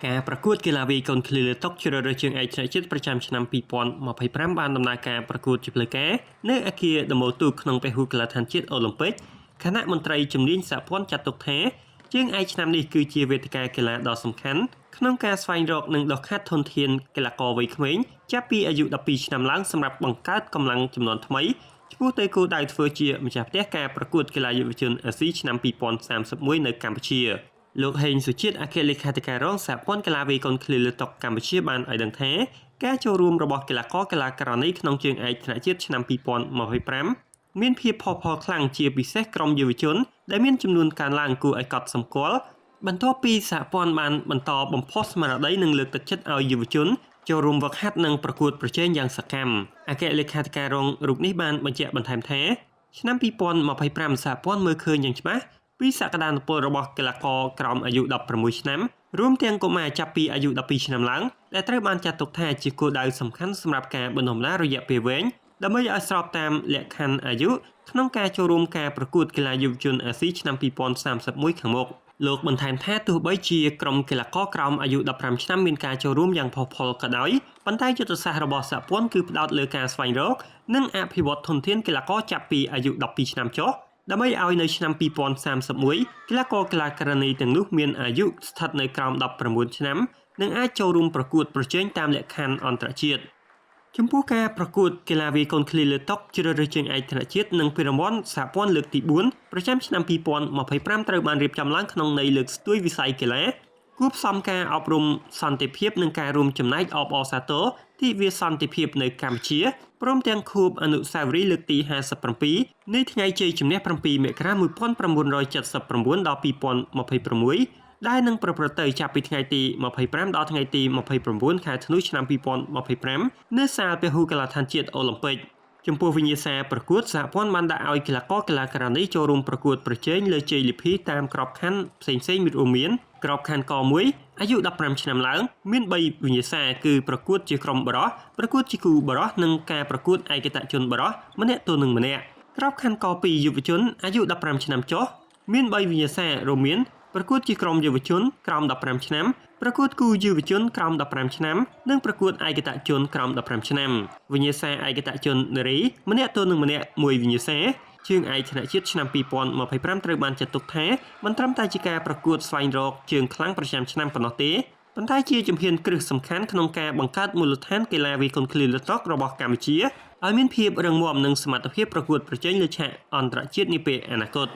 ការប្រកួតកីឡាវាយកូនឃ្លីលើតុជ្រើសរើសជើងឯកថ្នាក់ជាតិប្រចាំឆ្នាំ2025បានដំណើរការប្រកួតជាផ្លូវការនៅអគារដំបូលទូកក្នុងពហុកីឡដ្ឋានជាតិអូឡ িম্প ិកគណៈមន្ត្រីជំនាញសហព័ន្ធចាត់ទុកថាជើងឯកឆ្នាំនេះគឺជាវេទិកាកីឡាដ៏សំខាន់ក្នុងការស្វែងរកនិងដុសខាត់ធនធានកីឡាករវ័យក្មេងចាប់ពីអាយុ12ឆ្នាំឡើងសម្រាប់បង្កើតកម្លាំងជំនាន់ថ្មីឆ្ពោះទៅគោលដៅធ្វើជាម្ចាស់ផ្ទះការប្រកួតកីឡាយុវជនអាស៊ីឆ្នាំ2031នៅកម្ពុជាលោកហេងសុជាតិអគ្គលេខាធិការរងសហព័ន្ធកីឡាវាយកូនឃ្លីលើតុកម្ពុជាបានឲ្យដឹងថាការចូលរួមរបស់កីឡាករកីឡាករនេះក្នុងជើងឯកថ្នាក់ជាតិឆ្នាំ2025មានភាពផុសផុលខ្លាំងជាពិសេសក្រុមយុវជនដែលមានចំនួនកើនឡើងគួរឲ្យកត់សម្គាល់បន្ទាប់ពីសហព័ន្ធបានបន្តបំផុសស្មារតីនិងលើកទឹកចិត្តឲ្យយុវជនចូលរួមហ្វឹកហាត់និងប្រកួតប្រជែងយ៉ាងសកម្មអគ្គលេខាធិការរងរូបនេះបានបញ្ជាក់បន្ថែមថាឆ្នាំ2025សហព័ន្ធមើលឃើញយ៉ាងច្បាស់ពីសក្តានុពលរបស់កីឡាករក្រោមអាយុ16ឆ្នាំរួមទាំងកុមារចាប់ពីអាយុ12ឆ្នាំឡើងដែលត្រូវបានចាត់ទុកថាជាគោលដៅសំខាន់សម្រាប់ការបណ្ដុំបណ្ដាលរយៈពេលវែងដើម្បីឲ្យស្របតាមលក្ខខណ្ឌអាយុក្នុងការចូលរួមការប្រកួតកីឡាយុវជនអាស៊ីឆ្នាំ2031ខាងមុខលោកបន្ថែមថាទោះបីជាក្រុមកីឡាករក្រោមអាយុ15ឆ្នាំមានការចូលរួមយ៉ាងផុសផុលក៏ដោយប៉ុន្តែយុទ្ធសាស្ត្ររបស់សហព័ន្ធគឺផ្ដោតលើការស្វែងរកនិងអភិវឌ្ឍធនធានកីឡាករចាប់ពីអាយុ12ឆ្នាំចុះដើម្បីឲ្យនៅឆ្នាំ2031កីឡាករកីឡាករនីទាំងនោះមានអាយុស្ថិតនៅក្រោម19ឆ្នាំនិងអាចចូលរួមប្រកួតប្រជែងតាមលក្ខខណ្ឌអន្តរជាតិចំពោះការប្រកួតកីឡាវាយកូនឃ្លីលើតុជ្រើសរើសជើងឯកថ្នាក់ជាតិនិងពានរង្វាន់សហព័ន្ធលើកទី4ប្រចាំឆ្នាំ2025ត្រូវបានរៀបចំឡើងក្នុងន័យលើកស្ទួយវិស័យកីឡាគួបផ្សំការអប់រំសន្តិភាពនិងការរួមចំណែកអបអរសាទរទិវាសន្តិភាពនៅកម្ពុជាព្រមទាំងខួបអនុស្សាវរីយ៍លើកទី57នៃថ្ងៃជ័យជំនះ7មករា1979ដល់2026ដែលនឹងប្រព្រឹត្តទៅចាប់ពីថ្ងៃទី25ដល់ថ្ងៃទី29ខែធ្នូឆ្នាំ2025នៅសាលពហុកីឡដ្ឋានជាតិអូឡ িম্প ិកចំពោះវិញ្ញាសាប្រកួតសហព័ន្ធបានដាក់ឲ្យកីឡាករកីឡាករនេះចូលរួមប្រកួតប្រជែងលើជ័យលាភីតាមក្របខ័ណ្ឌផ្សេងៗរួមមានក្របខ័ណ្ឌក1អាយុ15ឆ្នាំឡើងមាន3វិញ្ញាសាគឺប្រកួតជាក្រុមបរោះប្រកួតជាគូបរោះនិងការប្រកួតឯកតជនបរោះម្នាក់ទល់នឹងម្នាក់ក្របខ័ណ្ឌក2យុវជនអាយុ15ឆ្នាំចុះមាន3វិញ្ញាសារួមមានប្រកួតជាក្រុមយុវជនក្រោម15ឆ្នាំប្រកួតគូយុវជនក្រោម15ឆ្នាំនិងប្រកួតឯកតជនក្រោម15ឆ្នាំវិញ្ញាសាឯកតជននារីម្នាក់ទល់នឹងម្នាក់មួយវិញ្ញាសាជើងឯកថ្នាក់ជាតិឆ្នាំ2025ត្រូវបានចាត់ទុកថាមិនត្រឹមតែជាការប្រកួតស្វែងរកជើងខ្លាំងប្រចាំឆ្នាំប៉ុណ្ណោះទេប៉ុន្តែជាជំហានគ្រឹះសំខាន់ក្នុងការបង្កើតមូលដ្ឋានកីឡាវាយកូនឃ្លីលើតុរបស់កម្ពុជាឲ្យមានភាពរឹងមាំនិងសមត្ថភាពប្រកួតប្រជែងលើឆាកអន្តរជាតិនាពេលអនាគត